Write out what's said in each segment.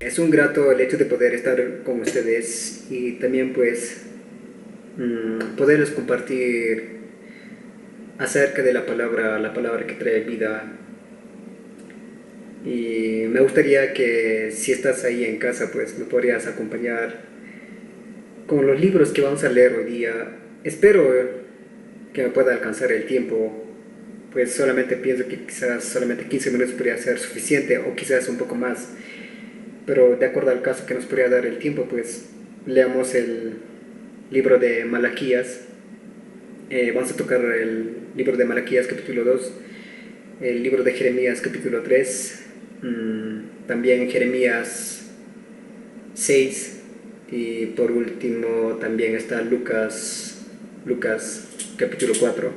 Es un grato el hecho de poder estar con ustedes y también pues poderles compartir acerca de la palabra que trae vida. Y me gustaría que si estás ahí en casa pues me podrías acompañar con los libros que vamos a leer hoy día. Espero que me pueda alcanzar el tiempo, pues solamente pienso que quizás solamente 15 minutos podría ser suficiente o quizás un poco más. Pero de acuerdo al caso que nos podría dar el tiempo, pues leamos el libro de Malaquías. Vamos a tocar el libro de Malaquías capítulo 2, el libro de Jeremías capítulo 3, también Jeremías 6 y por último también está Lucas capítulo 4.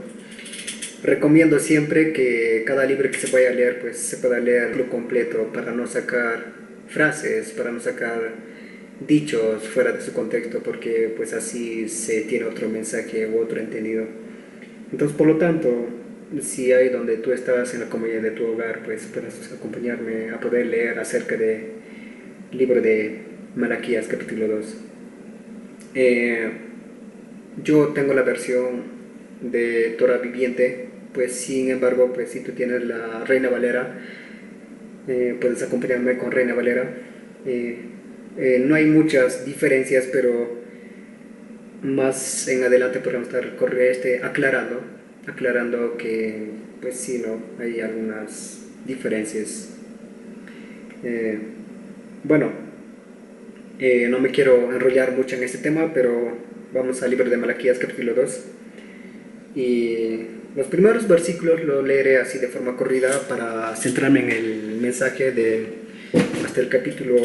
Recomiendo siempre que cada libro que se vaya a leer pues se pueda leerlo completo para no sacar frases, para no sacar dichos fuera de su contexto, porque pues así se tiene otro mensaje u otro entendido. Entonces, por lo tanto, si hay donde tú estás en la comunidad de tu hogar, pues puedes acompañarme a poder leer acerca del libro de Malaquías capítulo 2. Eh, yo tengo la versión de Torah viviente, pues sin embargo, pues si tú tienes la Reina Valera, puedes acompañarme con Reina Valera. Eh, no hay muchas diferencias, pero más en adelante podemos estar aclarando que pues sí, no, hay algunas diferencias. Eh, bueno, no me quiero enrollar mucho en este tema, pero vamos al libro de Malaquías capítulo 2. Y los primeros versículos los leeré así de forma corrida para centrarme en el mensaje de hasta el capítulo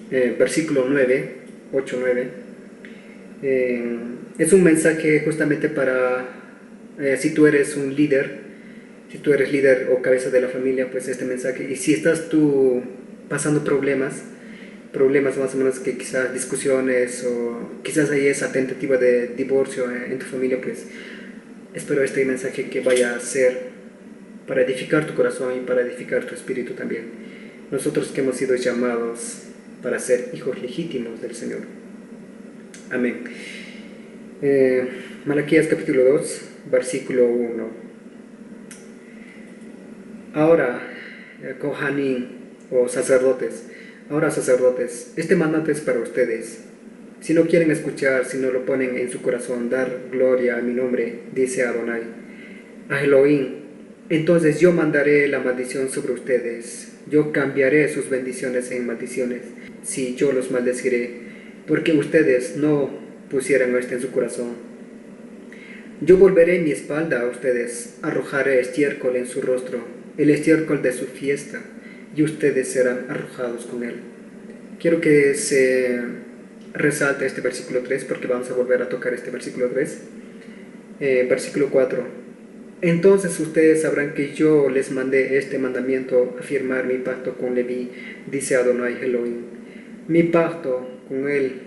versículo 9, 8, 9. Es un mensaje justamente para si tú eres un líder, si tú eres líder o cabeza de la familia, pues este mensaje. Y si estás tú pasando problemas más o menos que quizás discusiones o quizás hay esa tentativa de divorcio en tu familia, pues espero este mensaje que vaya a ser para edificar tu corazón y para edificar tu espíritu también. Nosotros que hemos sido llamados para ser hijos legítimos del Señor. Amén. Eh, Malaquías capítulo 2, versículo 1. Ahora, Kohanim o sacerdotes, este mandato es para ustedes. Si no quieren escuchar, si no lo ponen en su corazón, dar gloria a mi nombre, dice Adonai, a Elohim, entonces yo mandaré la maldición sobre ustedes. Yo cambiaré sus bendiciones en maldiciones, si yo los maldeciré, porque ustedes no pusieron esto en su corazón. Yo volveré mi espalda a ustedes, arrojaré estiércol en su rostro, el estiércol de su fiesta, y ustedes serán arrojados con él. Quiero que se resalte este versículo 3 porque vamos a volver a tocar este versículo 3. Versículo 4. Entonces ustedes sabrán que yo les mandé este mandamiento, afirmar mi pacto con Leví, dice Adonai Elohim. Mi pacto con él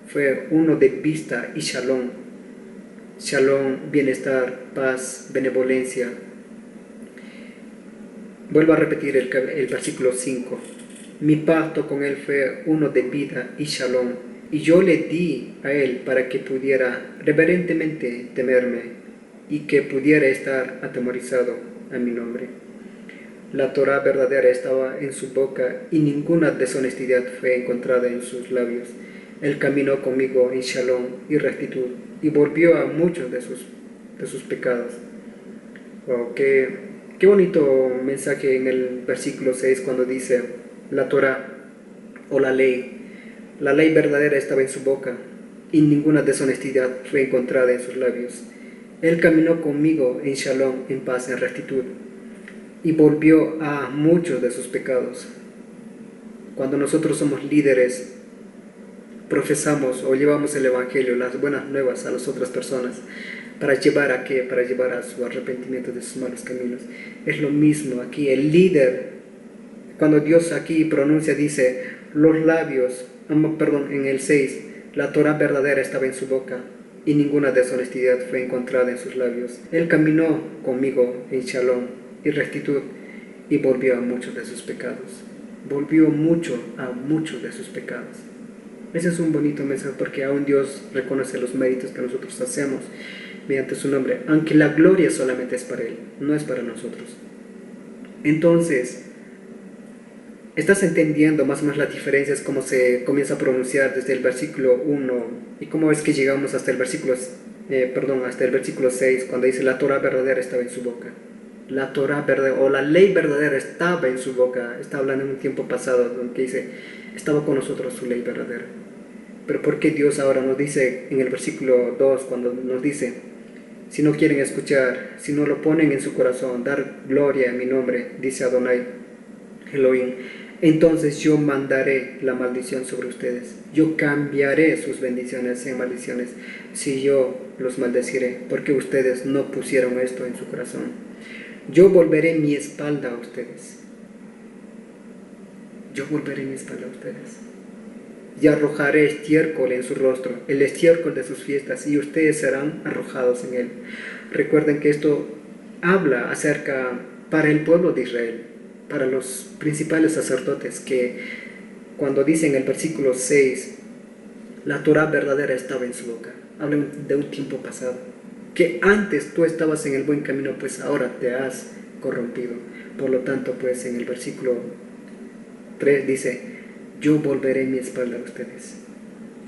fue uno de vista y shalom. Shalom, bienestar, paz, benevolencia. Vuelvo a repetir el versículo 5. Mi pacto con él fue uno de vida y shalom, y yo le di a él para que pudiera reverentemente temerme y que pudiera estar atemorizado a mi nombre. La Torah verdadera estaba en su boca y ninguna deshonestidad fue encontrada en sus labios. Él caminó conmigo en shalom y rectitud y volvió a muchos de sus pecados. Wow, qué bonito mensaje en el versículo 6 cuando dice la Torah o la ley verdadera estaba en su boca y ninguna deshonestidad fue encontrada en sus labios. Él caminó conmigo en shalom, en paz, en rectitud y volvió a muchos de sus pecados. Cuando nosotros somos líderes, profesamos o llevamos el evangelio, las buenas nuevas a las otras personas, para llevar a qué, para llevar a su arrepentimiento de sus malos caminos. Es lo mismo aquí, el líder, cuando Dios aquí pronuncia, dice, los labios, en el 6, la Torah verdadera estaba en su boca y ninguna deshonestidad fue encontrada en sus labios. Él caminó conmigo en shalom y rectitud y volvió a muchos de sus pecados. volvió mucho a muchos de sus pecados. Ese es un bonito mensaje porque aún Dios reconoce los méritos que nosotros hacemos mediante su nombre, aunque la gloria solamente es para Él, no es para nosotros. Entonces, estás entendiendo más o menos las diferencias, cómo se comienza a pronunciar desde el versículo 1 y cómo es que llegamos hasta el versículo, hasta el versículo 6, cuando dice la Torah verdadera estaba en su boca. La Torah verdadera, o la ley verdadera estaba en su boca. Está hablando en un tiempo pasado, donde dice, estaba con nosotros su ley verdadera. Pero ¿por qué Dios ahora nos dice en el versículo 2, cuando nos dice, si no quieren escuchar, si no lo ponen en su corazón, dar gloria en mi nombre, dice Adonai Elohim, entonces yo mandaré la maldición sobre ustedes. Yo cambiaré sus bendiciones en maldiciones si yo los maldeciré, porque ustedes no pusieron esto en su corazón. Yo volveré mi espalda a ustedes. Yo volveré mi espalda a ustedes. Y arrojaré estiércol en su rostro, el estiércol de sus fiestas, y ustedes serán arrojados en él. Recuerden que esto habla acerca para el pueblo de Israel, para los principales sacerdotes, que cuando dice en el versículo 6, la Torah verdadera estaba en su boca, habla de un tiempo pasado, que antes tú estabas en el buen camino, pues ahora te has corrompido. Por lo tanto, pues en el versículo 3 dice, yo volveré mi espalda a ustedes,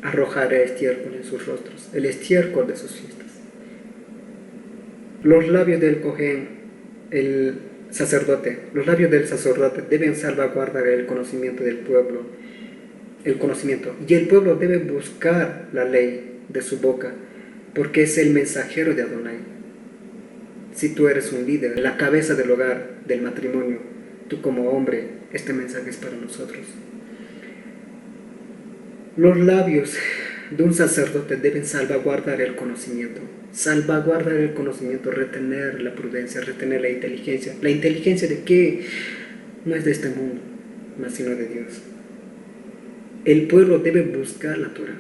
arrojaré estiércol en sus rostros, el estiércol de sus fiestas. Los labios del Cohen, los labios del sacerdote deben salvaguardar el conocimiento del pueblo, el conocimiento, y el pueblo debe buscar la ley de su boca, porque es el mensajero de Adonai. Si tú eres un líder, la cabeza del hogar, del matrimonio, tú como hombre, este mensaje es para nosotros. Los labios de un sacerdote deben salvaguardar el conocimiento, retener la prudencia, retener la inteligencia de que no es de este mundo, mas sino de Dios. El pueblo debe buscar la Torah.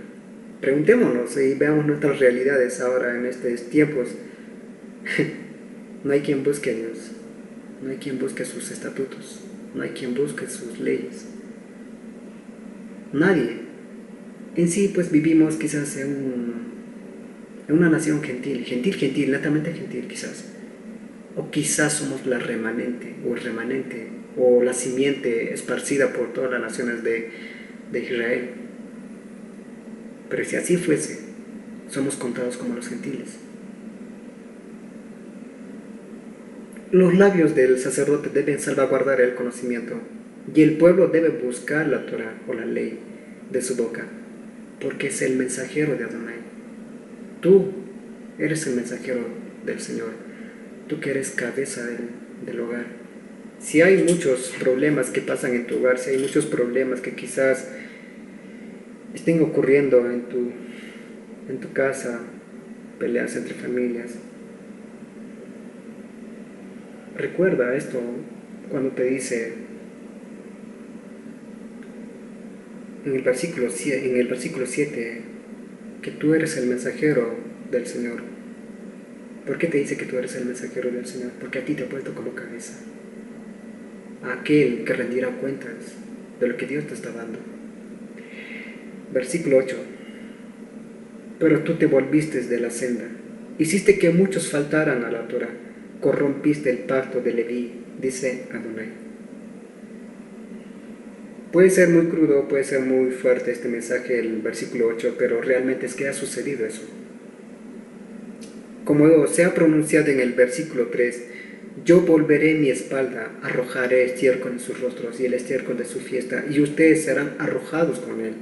Preguntémonos y veamos nuestras realidades ahora en estos tiempos. No hay quien busque a Dios, no hay quien busque sus estatutos, no hay quien busque sus leyes. Nadie. En sí, pues vivimos quizás en una nación gentil, netamente gentil quizás. O quizás somos la remanente, o el remanente, o la simiente esparcida por todas las naciones de Israel. Pero si así fuese, somos contados como los gentiles. Los labios del sacerdote deben salvaguardar el conocimiento, y el pueblo debe buscar la Torah o la ley de su boca, porque es el mensajero de Adonai. Tú eres el mensajero del Señor, tú que eres cabeza del hogar. Si hay muchos problemas que pasan en tu hogar, si hay muchos problemas que quizás estén ocurriendo en tu casa, peleas entre familias, recuerda esto cuando te dice en el versículo 7 que tú eres el mensajero del Señor. ¿Por qué te dice que tú eres el mensajero del Señor? Porque a ti te ha puesto como cabeza, a aquel que rendirá cuentas de lo que Dios te está dando. Versículo 8. Pero tú te volviste de la senda, hiciste que muchos faltaran a la Torah, corrompiste el pacto de Leví, dice Adonai. Puede ser muy crudo, puede ser muy fuerte este mensaje, el versículo 8, pero realmente es que ha sucedido eso. Como se ha pronunciado en el versículo 3, yo volveré mi espalda, arrojaré estiércol en sus rostros y el estiércol de su fiesta, y ustedes serán arrojados con él.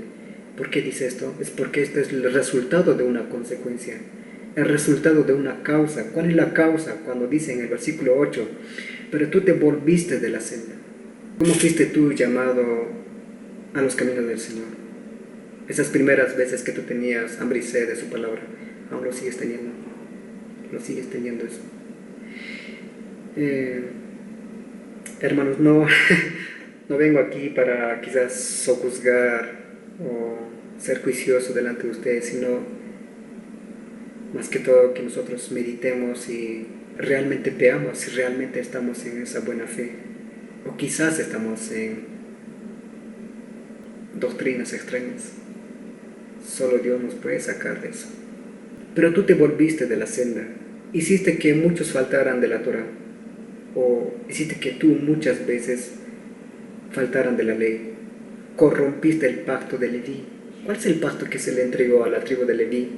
¿Por qué dice esto? Es porque esto es el resultado de una consecuencia, el resultado de una causa. ¿Cuál es la causa? Cuando dice en el versículo 8, pero tú te volviste de la senda. ¿Cómo fuiste tú llamado a los caminos del Señor? Esas primeras veces que tú tenías hambre y sed de su palabra, aún lo sigues teniendo. Lo sigues teniendo eso. Hermanos, no vengo aquí para quizás sojuzgar o ser juicioso delante de ustedes, sino más que todo que nosotros meditemos y realmente veamos si realmente estamos en esa buena fe, o quizás estamos en doctrinas extrañas. Solo Dios nos puede sacar de eso. Pero tú te volviste de la senda, hiciste que muchos faltaran de la Torah, o hiciste que tú muchas veces faltaran de la ley, corrompiste el pacto de Leví. ¿Cuál es el pacto que se le entregó a la tribu de Leví?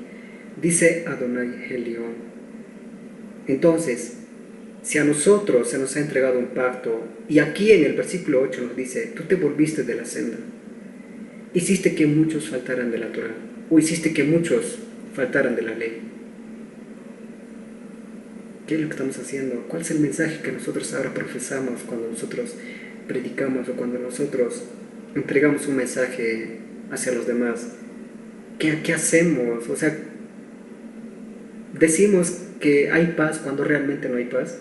Dice Adonai Elión. Entonces, si a nosotros se nos ha entregado un pacto, y aquí en el versículo 8 nos dice, tú te volviste de la senda, hiciste que muchos faltaran de la Torah, o hiciste que muchos faltaran de la ley. ¿Qué es lo que estamos haciendo? ¿Cuál es el mensaje que nosotros ahora profesamos cuando nosotros predicamos o cuando nosotros entregamos un mensaje hacia los demás? ¿Qué hacemos? O sea, decimos que hay paz cuando realmente no hay paz.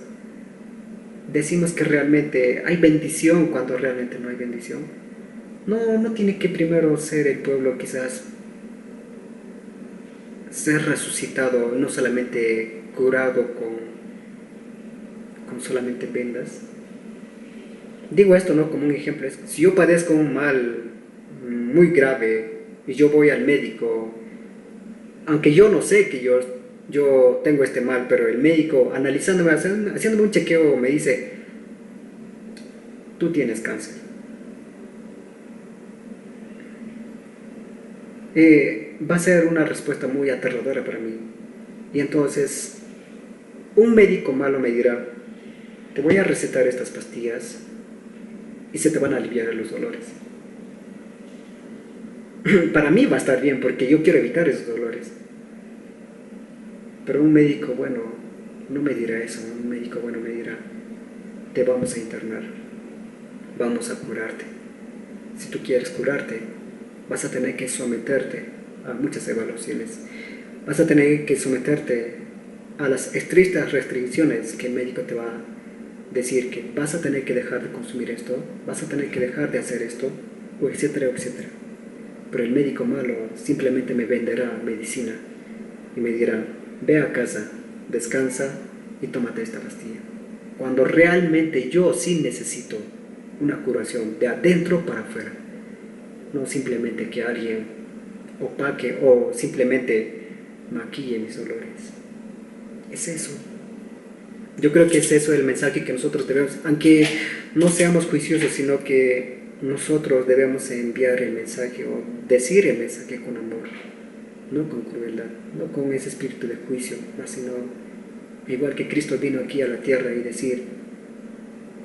Decimos que realmente hay bendición cuando realmente no hay bendición. No tiene que primero ser el pueblo quizás ser resucitado, no solamente curado con solamente vendas. Digo esto no como un ejemplo. Si yo padezco un mal muy grave y yo voy al médico, aunque yo no sé que yo tengo este mal, pero el médico analizándome, haciéndome un chequeo, me dice, tú tienes cáncer. Va a ser una respuesta muy aterradora para mí. Y entonces, un médico malo me dirá, te voy a recetar estas pastillas y se te van a aliviar los dolores. Para mí va a estar bien porque yo quiero evitar esos dolores. Pero un médico bueno no me dirá eso. Un médico bueno me dirá, te vamos a internar, vamos a curarte. Si tú quieres curarte, vas a tener que someterte a muchas evaluaciones. Vas a tener que someterte a las estrictas restricciones que el médico te va a decir, que vas a tener que dejar de consumir esto, vas a tener que dejar de hacer esto, o etcétera, etcétera. Pero el médico malo simplemente me venderá medicina y me dirá, ve a casa, descansa y tómate esta pastilla. Cuando realmente yo sí necesito una curación de adentro para afuera. No simplemente que alguien opaque o simplemente maquille mis dolores. Es eso. Yo creo que es eso el mensaje que nosotros debemos, aunque no seamos juiciosos, sino que nosotros debemos enviar el mensaje o decir el mensaje con amor, no con crueldad, no con ese espíritu de juicio, sino igual que Cristo vino aquí a la tierra y decir,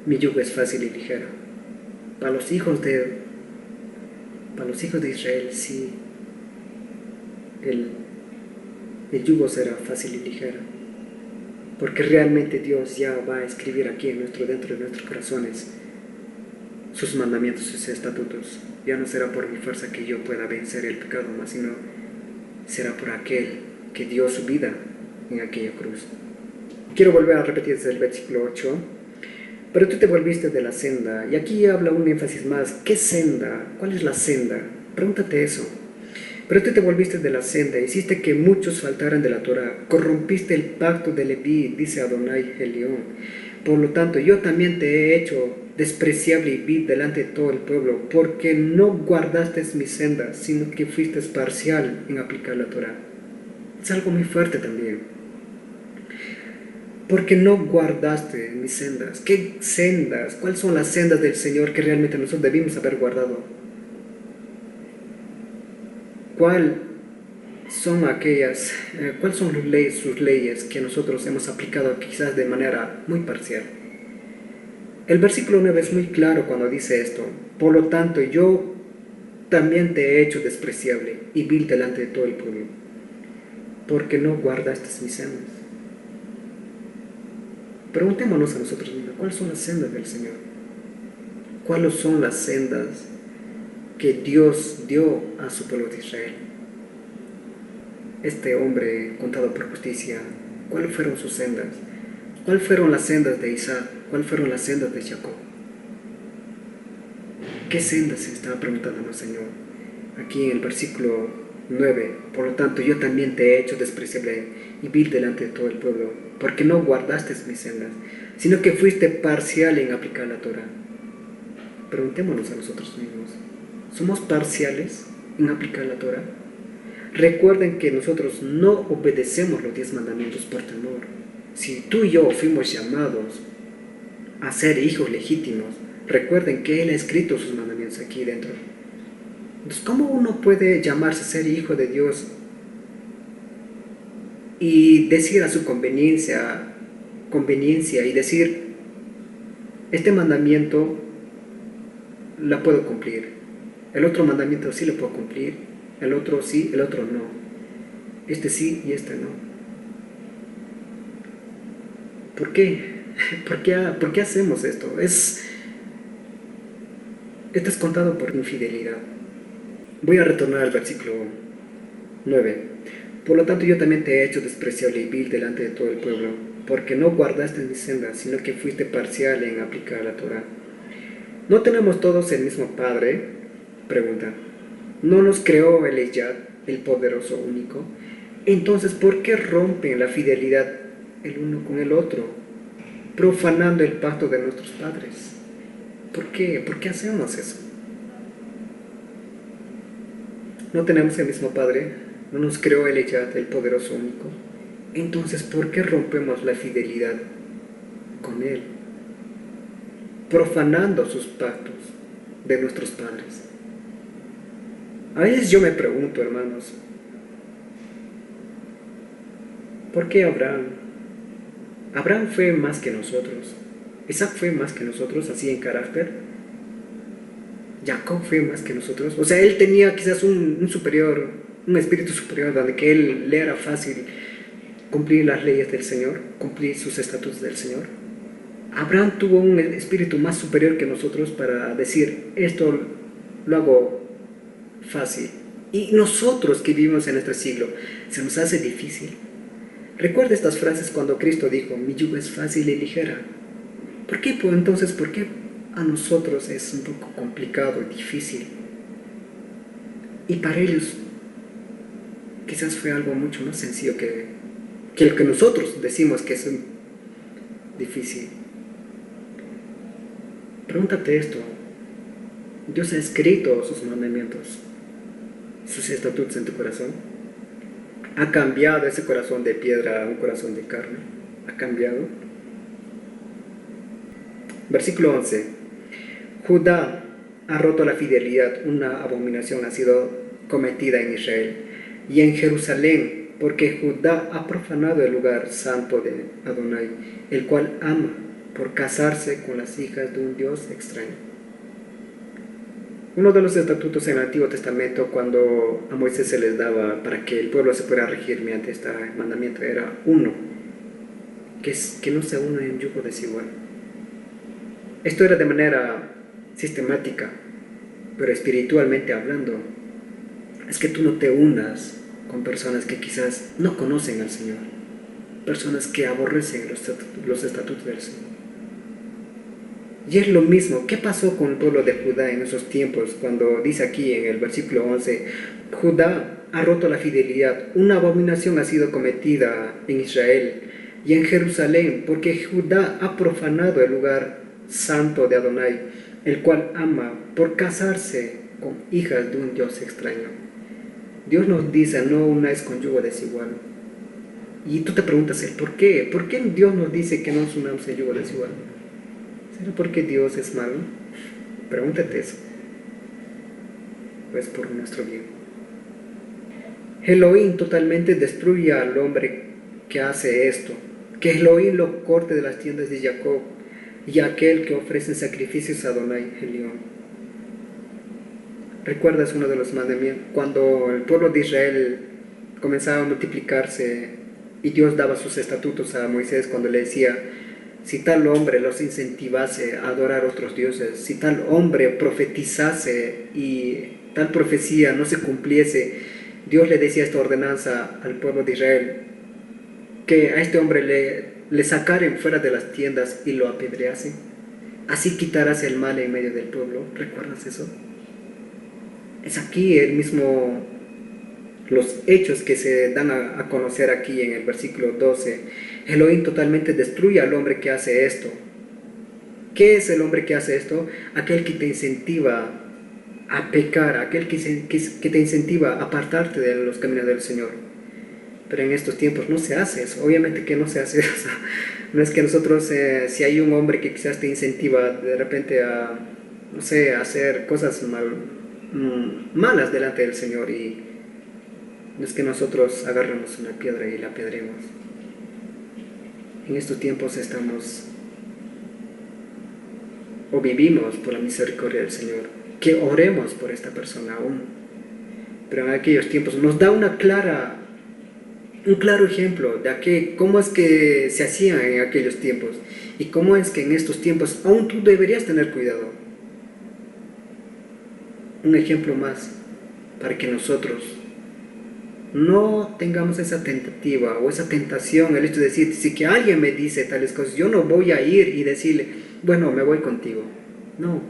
mi yugo es fácil y ligero. Para los hijos de Israel, sí, el yugo será fácil y ligero, porque realmente Dios ya va a escribir aquí dentro de nuestros corazones sus mandamientos, sus estatutos. Ya no será por mi fuerza que yo pueda vencer el pecado, más sino será por aquel que dio su vida en aquella cruz. Quiero volver a repetir desde el versículo 8. Pero tú te volviste de la senda, y aquí habla un énfasis más. ¿Qué senda? ¿Cuál es la senda? Pregúntate eso. Pero tú te volviste de la senda, hiciste que muchos faltaran de la Torah, corrompiste el pacto de Leví, dice Adonai Elión. Por lo tanto, yo también te he hecho despreciable y vil delante de todo el pueblo, porque no guardaste mis sendas, sino que fuiste parcial en aplicar la Torah. Es algo muy fuerte también. Porque no guardaste mis sendas. ¿Qué sendas? ¿Cuáles son las sendas del Señor que realmente nosotros debimos haber guardado? ¿Cuáles son sus leyes que nosotros hemos aplicado quizás de manera muy parcial? El versículo 9 es muy claro cuando dice esto. Por lo tanto, yo también te he hecho despreciable y vil delante de todo el pueblo, porque no guardaste mis sendas. Preguntémonos a nosotros mismos, ¿cuáles son las sendas del Señor? ¿Cuáles son las sendas que Dios dio a su pueblo de Israel? Este hombre contado por justicia, ¿cuáles fueron sus sendas? ¿Cuáles fueron las sendas de Isaac? ¿Cuáles fueron las sendas de Jacob? ¿Qué sendas se estaba preguntando el Señor? Aquí en el versículo 9, por lo tanto yo también te he hecho despreciable y vil delante de todo el pueblo, porque no guardaste mis sendas, sino que fuiste parcial en aplicar la Torah. Preguntémonos a nosotros mismos, somos parciales en aplicar la Torah. Recuerden que nosotros no obedecemos los 10 mandamientos por temor. Si tú y yo fuimos llamados a ser hijos legítimos, recuerden que Él ha escrito sus mandamientos aquí dentro. Entonces, ¿cómo uno puede llamarse ser hijo de Dios y decir a su conveniencia y decir, este mandamiento la puedo cumplir, el otro mandamiento sí lo puedo cumplir, el otro sí, el otro no, este sí y este no? ¿Por qué? ¿Por qué hacemos esto? Esto es contado por infidelidad. Voy a retornar al versículo 9. Por lo tanto, yo también te he hecho despreciable y vil delante de todo el pueblo, porque no guardaste mis sendas, sino que fuiste parcial en aplicar la Torah. ¿No tenemos todos el mismo Padre? Pregunta. ¿No nos creó el Ejad, el poderoso único? Entonces, ¿por qué rompen la fidelidad el uno con el otro, profanando el pacto de nuestros padres? ¿Por qué? ¿Por qué hacemos eso? ¿No tenemos el mismo Padre? ¿No nos creó el Ejad, el poderoso único? Entonces, ¿por qué rompemos la fidelidad con Él, profanando sus pactos de nuestros padres? A veces yo me pregunto, hermanos, ¿por qué Abraham? Abraham fue más que nosotros. Isaac fue más que nosotros, así en carácter. Jacob fue más que nosotros. O sea, él tenía quizás un espíritu superior, donde que él le era fácil cumplir las leyes del Señor, cumplir sus estatutos del Señor. Abraham tuvo un espíritu más superior que nosotros para decir, esto lo hago fácil. Y nosotros que vivimos en este siglo, se nos hace difícil. Recuerda estas frases cuando Cristo dijo, mi yugo es fácil y ligera. ¿Por qué? Pues entonces, ¿por qué a nosotros es un poco complicado y difícil? Y para ellos quizás fue algo mucho más sencillo que lo que nosotros decimos que es difícil. Pregúntate esto. Dios ha escrito sus mandamientos, sus estatutos en tu corazón. Ha cambiado ese corazón de piedra a un corazón de carne. Ha cambiado. Versículo 11. Judá ha roto la fidelidad, una abominación ha sido cometida en Israel y en Jerusalén, porque Judá ha profanado el lugar santo de Adonai, el cual ama por casarse con las hijas de un Dios extraño. Uno de los estatutos en el Antiguo Testamento, cuando a Moisés se les daba para que el pueblo se pudiera regir mediante este mandamiento, era uno, que no se una en yugo desigual. Esto era de manera sistemática, pero espiritualmente hablando, es que tú no te unas con personas que quizás no conocen al Señor, personas que aborrecen los estatutos del Señor. Y es lo mismo. ¿Qué pasó con el pueblo de Judá en esos tiempos? Cuando dice aquí en el versículo 11, Judá ha roto la fidelidad, una abominación ha sido cometida en Israel y en Jerusalén, porque Judá ha profanado el lugar santo de Adonai, el cual ama por casarse con hijas de un Dios extraño. Dios nos dice, no unáis con yugo desigual. Y tú te preguntas, ¿por qué? ¿Por qué Dios nos dice que no nos unamos en yugo desigual? ¿Será porque Dios es malo? Pregúntate eso. Pues por nuestro bien. Elohim totalmente destruye al hombre que hace esto. Que Elohim lo corte de las tiendas de Jacob y aquel que ofrece sacrificios a Adonai Elión. ¿Recuerdas uno de los mandamientos? Cuando el pueblo de Israel comenzaba a multiplicarse y Dios daba sus estatutos a Moisés cuando le decía, si tal hombre los incentivase a adorar a otros dioses, si tal hombre profetizase y tal profecía no se cumpliese, Dios le decía esta ordenanza al pueblo de Israel, que a este hombre le sacaren fuera de las tiendas y lo apedreasen. Así quitarás el mal en medio del pueblo. ¿Recuerdas eso? Es aquí los hechos que se dan a conocer aquí en el versículo 12. Elohim totalmente destruye al hombre que hace esto. ¿Qué es el hombre que hace esto? Aquel que te incentiva a pecar, aquel que te incentiva a apartarte de los caminos del Señor. Pero en estos tiempos no se hace eso, obviamente que no se hace eso. No es que nosotros, si hay un hombre que quizás te incentiva de repente a, no sé, a hacer cosas malas delante del Señor, y no es que nosotros agarremos una piedra y la apedremos. En estos tiempos estamos o vivimos por la misericordia del Señor, que oremos por esta persona aún. Pero en aquellos tiempos nos da un claro ejemplo de cómo es que se hacía en aquellos tiempos y cómo es que en estos tiempos aún tú deberías tener cuidado. Un ejemplo más para que nosotros no tengamos esa tentativa o esa tentación, el hecho de decir, si que alguien me dice tales cosas, yo no voy a ir y decirle, bueno, me voy contigo. No,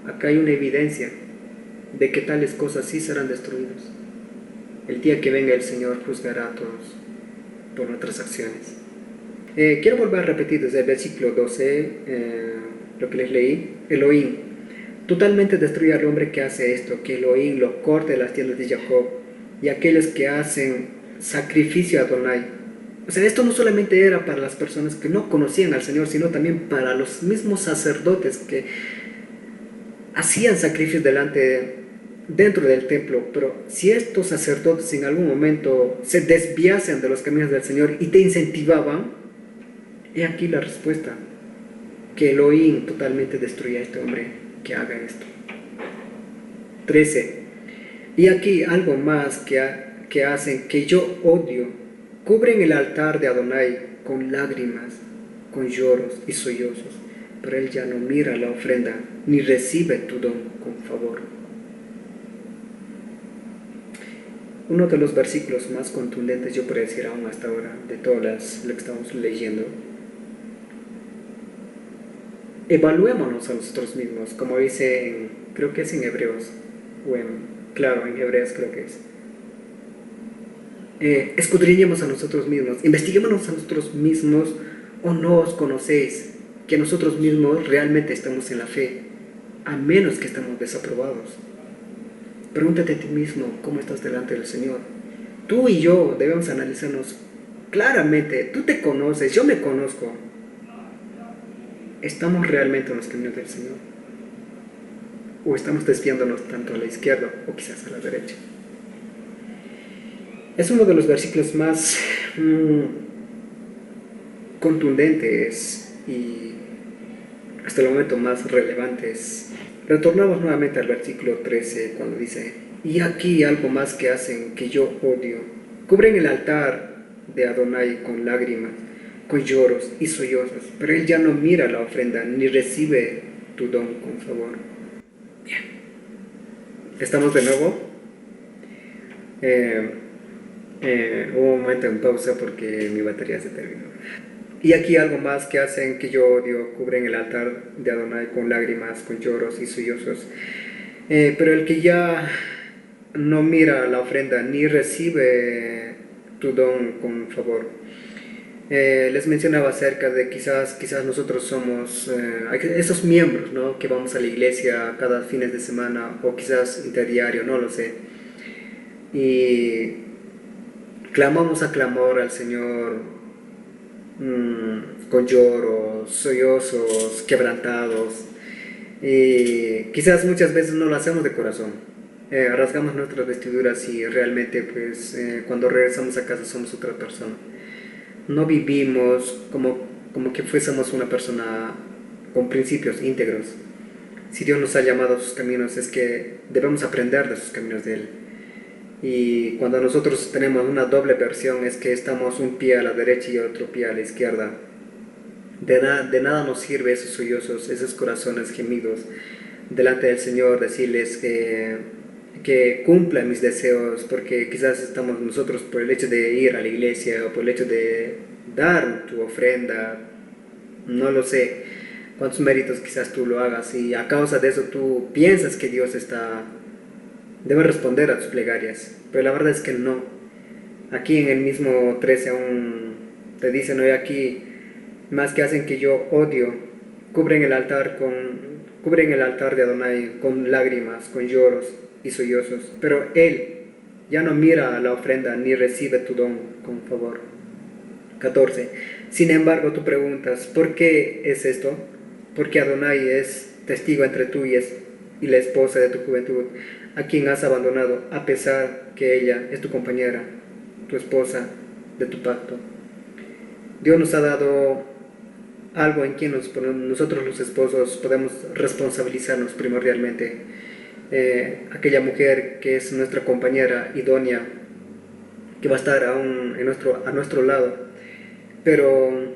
acá hay una evidencia de que tales cosas sí serán destruidas. El día que venga el Señor juzgará a todos por nuestras acciones. Quiero volver a repetir desde el versículo 12 lo que les leí. Elohim totalmente destruye al hombre que hace esto, que Elohim lo corte de las tiendas de Jacob, y aquellos que hacen sacrificio a Adonai. O sea, esto no solamente era para las personas que no conocían al Señor, sino también para los mismos sacerdotes que hacían sacrificios dentro del templo. Pero si estos sacerdotes en algún momento se desviasen de los caminos del Señor y te incentivaban, he aquí la respuesta, que Elohim totalmente destruya a este hombre que haga esto. 13. Y aquí algo más que hacen que yo odio: cubren el altar de Adonai con lágrimas, con lloros y sollozos, pero él ya no mira la ofrenda ni recibe tu don con favor. Uno de los versículos más contundentes, yo podría decir aún hasta ahora, de todas lo que estamos leyendo. Evaluémonos a nosotros mismos, como dice creo que es en Hebreos, claro, en Hebreos creo que es. Escudriñemos a nosotros mismos, investiguémonos a nosotros mismos, o no os conocéis que nosotros mismos realmente estamos en la fe, a menos que estamos desaprobados. Pregúntate a ti mismo cómo estás delante del Señor. Tú y yo debemos analizarnos claramente. Tú te conoces, yo me conozco. ¿Estamos realmente en los caminos del Señor? ¿O estamos desviándonos tanto a la izquierda o quizás a la derecha? Es uno de los versículos más contundentes y hasta el momento más relevantes. Retornamos nuevamente al versículo 13 cuando dice: y aquí algo más que hacen que yo odio: cubren el altar de Adonai con lágrimas, con lloros y sollozos, pero él ya no mira la ofrenda ni recibe tu don con favor. Bien, ¿estamos de nuevo? Hubo un momento en pausa porque mi batería se terminó. Y aquí algo más que hacen que yo odio: cubren el altar de Adonai con lágrimas, con lloros y sollozos, pero el que ya no mira la ofrenda ni recibe tu don con favor. Les mencionaba acerca de quizás nosotros somos esos miembros, ¿no?, que vamos a la iglesia cada fines de semana o quizás interdiario, no lo sé, y clamamos a clamor al Señor con lloros, sollozos, quebrantados, y quizás muchas veces no lo hacemos de corazón. Rasgamos nuestras vestiduras y realmente pues cuando regresamos a casa somos otra persona. No vivimos como que fuésemos una persona con principios íntegros. Si Dios nos ha llamado a sus caminos, es que debemos aprender de sus caminos de Él. Y cuando nosotros tenemos una doble versión, es que estamos un pie a la derecha y otro pie a la izquierda. De nada nos sirve esos sollozos, esos corazones gemidos delante del Señor, decirles que cumpla mis deseos, porque quizás estamos nosotros, por el hecho de ir a la iglesia o por el hecho de dar tu ofrenda, no lo sé cuántos méritos quizás tú lo hagas, y a causa de eso tú piensas que Dios debe responder a tus plegarias, pero la verdad es que no. Aquí en el mismo 13 aún te dicen: hoy aquí más que hacen que yo odio, cubren el altar cubren el altar de Adonai con lágrimas, con lloros y sollozos. Pero Él ya no mira a la ofrenda ni recibe tu don con favor. 14. Sin embargo, tú preguntas, ¿por qué es esto? Porque Adonai es testigo entre tú y la esposa de tu juventud, a quien has abandonado, a pesar que ella es tu compañera, tu esposa de tu pacto. Dios nos ha dado algo en quien nosotros los esposos podemos responsabilizarnos primordialmente. Aquella mujer que es nuestra compañera idónea, que va a estar aún a nuestro lado. Pero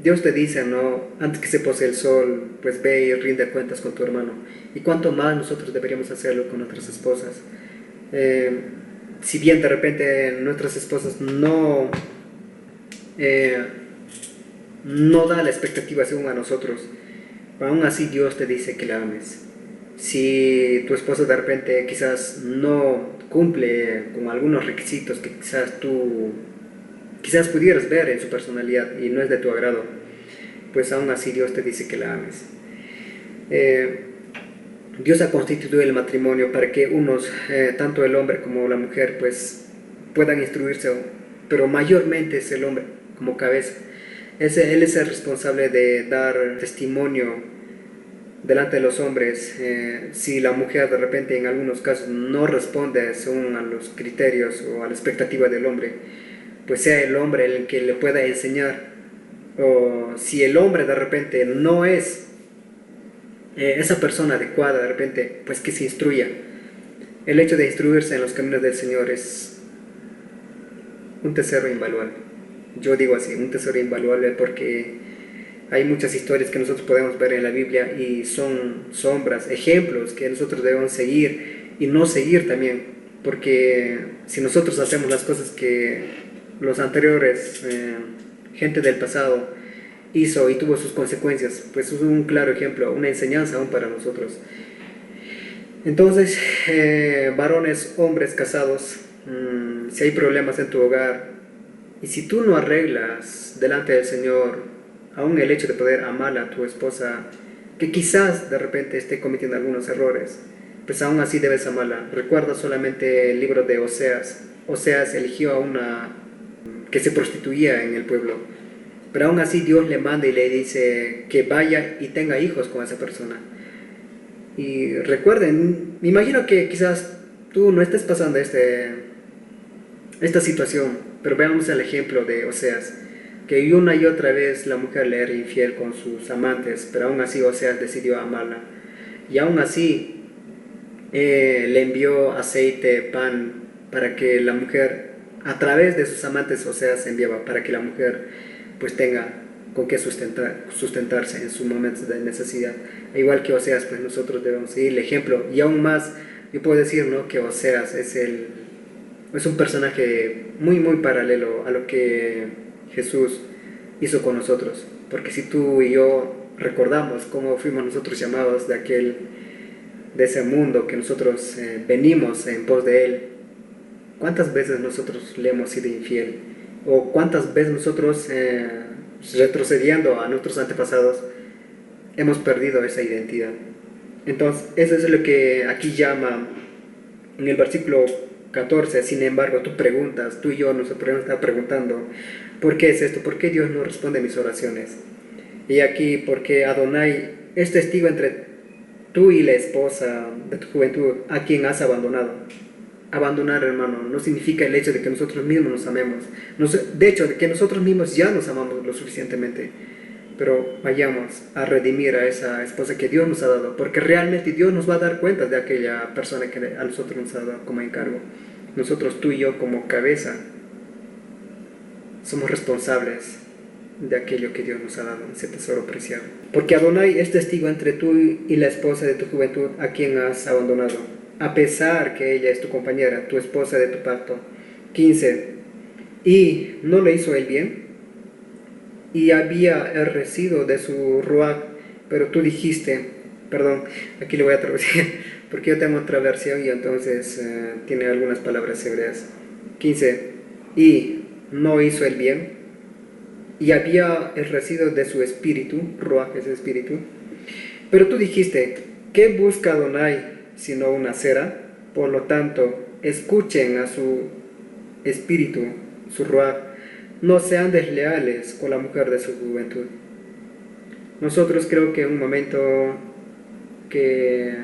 Dios te dice, ¿no? Antes que se pose el sol, pues ve y rinde cuentas con tu hermano. Y cuánto más nosotros deberíamos hacerlo con nuestras esposas. Si bien de repente nuestras esposas no da la expectativa según a nosotros, aún así Dios te dice que la ames. Si tu esposa de repente quizás no cumple con algunos requisitos que quizás pudieras ver en su personalidad y no es de tu agrado, pues aún así Dios te dice que la ames. Dios ha constituido el matrimonio para que tanto el hombre como la mujer, pues puedan instruirse, pero mayormente es el hombre como cabeza. Él es el responsable de dar testimonio delante de los hombres. Si la mujer de repente en algunos casos no responde según a los criterios o a la expectativa del hombre, pues sea el hombre el que le pueda enseñar. O si el hombre de repente no es esa persona adecuada, de repente, pues que se instruya. El hecho de instruirse en los caminos del Señor es un tesoro invaluable. Yo digo así, un tesoro invaluable, porque hay muchas historias que nosotros podemos ver en la Biblia y son sombras, ejemplos que nosotros debemos seguir y no seguir también, porque si nosotros hacemos las cosas que los anteriores, gente del pasado, hizo y tuvo sus consecuencias, pues es un claro ejemplo, una enseñanza aún para nosotros. Entonces, varones, hombres casados, si hay problemas en tu hogar y si tú no arreglas delante del Señor aún el hecho de poder amar a tu esposa, que quizás de repente esté cometiendo algunos errores, pues aún así debes amarla. Recuerda solamente el libro de Oseas. Oseas eligió a una que se prostituía en el pueblo, pero aún así Dios le manda y le dice que vaya y tenga hijos con esa persona. Y recuerden, me imagino que quizás tú no estés pasando esta situación, pero veamos el ejemplo de Oseas, que una y otra vez la mujer le era infiel con sus amantes, pero aún así Oseas decidió amarla. Y aún así le envió aceite, pan, para que la mujer, a través de sus amantes, Oseas enviaba, para que la mujer pues tenga con qué sustentarse en sus momentos de necesidad. Igual que Oseas, pues nosotros debemos seguir el ejemplo. Y aún más, yo puedo decir, ¿no?, que Oseas es un personaje muy paralelo a lo que Jesús hizo con nosotros. Porque si tú y yo recordamos cómo fuimos nosotros llamados de ese mundo que nosotros venimos en pos de Él, ¿cuántas veces nosotros le hemos sido infiel? ¿O cuántas veces nosotros, retrocediendo a nuestros antepasados, hemos perdido esa identidad? Entonces, eso es lo que aquí llama en el versículo 14. Sin embargo, tú y yo nos podemos estar preguntando, ¿por qué es esto? ¿Por qué Dios no responde a mis oraciones? Y aquí, porque Adonai es testigo entre tú y la esposa de tu juventud, a quien has abandonado. Abandonar, hermano, no significa el hecho de que nosotros mismos nos amemos. De hecho, de que nosotros mismos ya nos amamos lo suficientemente. Pero vayamos a redimir a esa esposa que Dios nos ha dado, porque realmente Dios nos va a dar cuenta de aquella persona que a nosotros nos ha dado como encargo. Nosotros, tú y yo, como cabeza, somos responsables de aquello que Dios nos ha dado, ese tesoro preciado. Porque Adonai es testigo entre tú y la esposa de tu juventud, a quien has abandonado, a pesar que ella es tu compañera, tu esposa de tu pacto. 15. ¿Y no le hizo el bien? Y había el residuo de su ruach, pero tú dijiste, perdón, aquí le voy a traducir, porque yo tengo otra versión y entonces tiene algunas palabras hebreas. 15. Y no hizo el bien, y había el residuo de su espíritu, ruach es espíritu, Pero tú dijiste, ¿qué busca Adonai sino una cera? Por lo tanto, escuchen a su espíritu, su ruaj, no sean desleales con la mujer de su juventud. Nosotros creo que en un momento que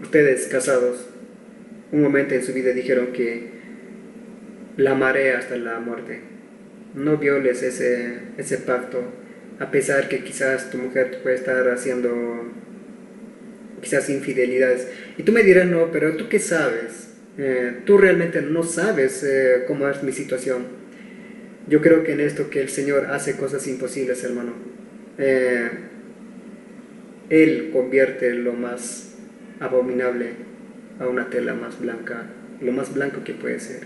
ustedes casados, un momento en su vida dijeron que la amaré hasta la muerte. No violes ese pacto, a pesar que quizás tu mujer puede estar haciendo quizás infidelidades. Y tú me dirás, no, pero tú qué sabes, tú realmente no sabes cómo es mi situación. Yo creo que en esto que el Señor hace cosas imposibles, hermano. Eh, Él convierte lo más abominable a una tela más blanca, lo más blanco que puede ser.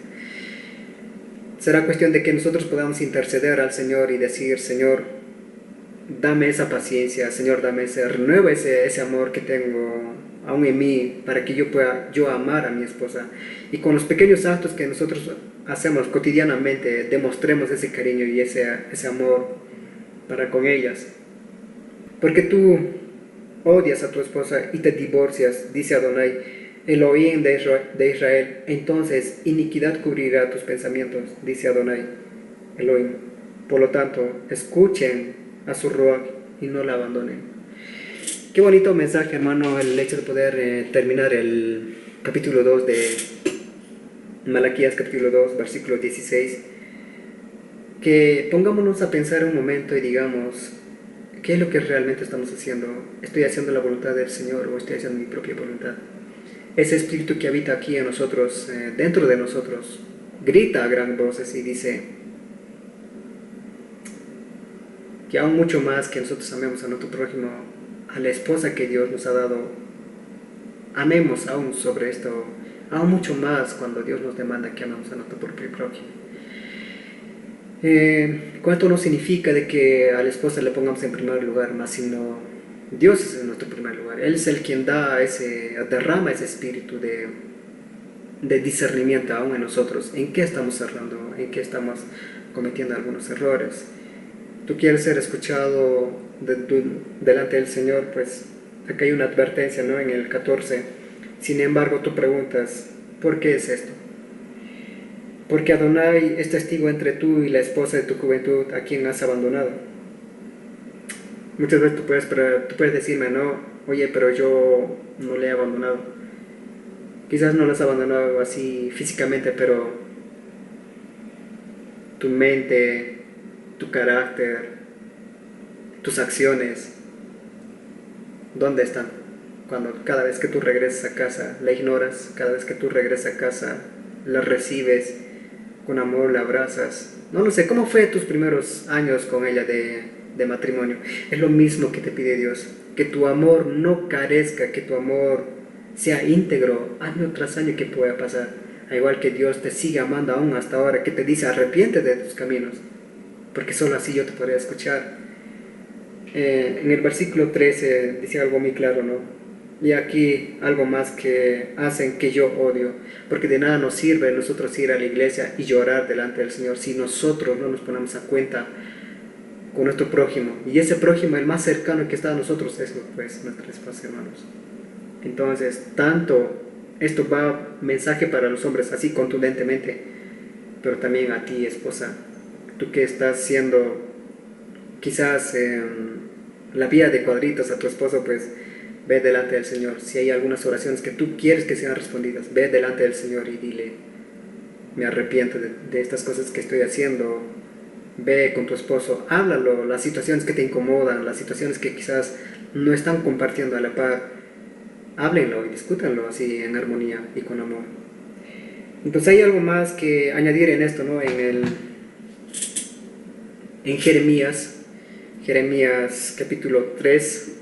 Será cuestión de que nosotros podamos interceder al Señor y decir, Señor, dame esa paciencia, Señor, renueva ese amor que tengo aún en mí, para que yo pueda amar a mi esposa. Y con los pequeños actos que nosotros hacemos cotidianamente, demostremos ese cariño y ese amor para con ellas. Porque tú odias a tu esposa y te divorcias, dice Adonai, Elohim de Israel, entonces iniquidad cubrirá tus pensamientos, dice Adonai, Elohim. Por lo tanto, escuchen a su ruaj y no la abandonen. Qué bonito mensaje, hermano, el hecho de poder terminar el capítulo 2 de Malaquías, capítulo 2, versículo 16. Que pongámonos a pensar un momento y digamos, ¿qué es lo que realmente estamos haciendo? ¿Estoy haciendo la voluntad del Señor o estoy haciendo mi propia voluntad? Ese espíritu que habita aquí en nosotros, dentro de nosotros, grita a gran voces y dice que aún mucho más que nosotros amemos a nuestro prójimo, a la esposa que Dios nos ha dado, amemos aún sobre esto, aún mucho más cuando Dios nos demanda que amemos a nuestro propio prójimo. ¿Cuánto no significa de que a la esposa le pongamos en primer lugar, más sino Dios es en nuestro primer lugar? Él es el quien derrama ese espíritu de discernimiento aún en nosotros, en qué estamos cerrando, en qué estamos cometiendo algunos errores. Tú quieres ser escuchado delante del Señor, pues acá hay una advertencia, ¿no? En el 14. Sin embargo, tú preguntas, ¿por qué es esto? Porque Adonai es testigo entre tú y la esposa de tu juventud, a quien has abandonado. Muchas veces tú puedes decirme, no, oye, pero yo no le he abandonado. Quizás no lo has abandonado así físicamente, pero tu mente, tu carácter, tus acciones, ¿dónde están? Cuando cada vez que tú regresas a casa la ignoras, cada vez que tú regresas a casa la recibes con amor, la abrazas. No lo sé, ¿cómo fue tus primeros años con ella de matrimonio? Es lo mismo que te pide Dios, que tu amor no carezca, que tu amor sea íntegro año tras año que pueda pasar. Al igual que Dios te sigue amando aún hasta ahora, que te dice arrepiéntete de tus caminos, porque solo así yo te podré escuchar. En el versículo 13 dice algo muy claro, ¿no? Y aquí algo más que hacen que yo odio, porque de nada nos sirve nosotros ir a la iglesia y llorar delante del Señor si nosotros no nos ponemos a cuenta con nuestro prójimo. Y ese prójimo, el más cercano que está a nosotros, es pues nuestra esposa, hermanos. Entonces, tanto esto va mensaje para los hombres así contundentemente, pero también a ti, esposa, tú que estás siendo quizás la vía de cuadritos a tu esposo, pues ve delante del Señor. Si hay algunas oraciones que tú quieres que sean respondidas, ve delante del Señor y dile, me arrepiento de estas cosas que estoy haciendo. Ve con tu esposo, háblalo, las situaciones que te incomodan, las situaciones que quizás no están compartiendo a la par, háblenlo y discútanlo así en armonía y con amor. Entonces hay algo más que añadir en esto, ¿no? En Jeremías capítulo 3,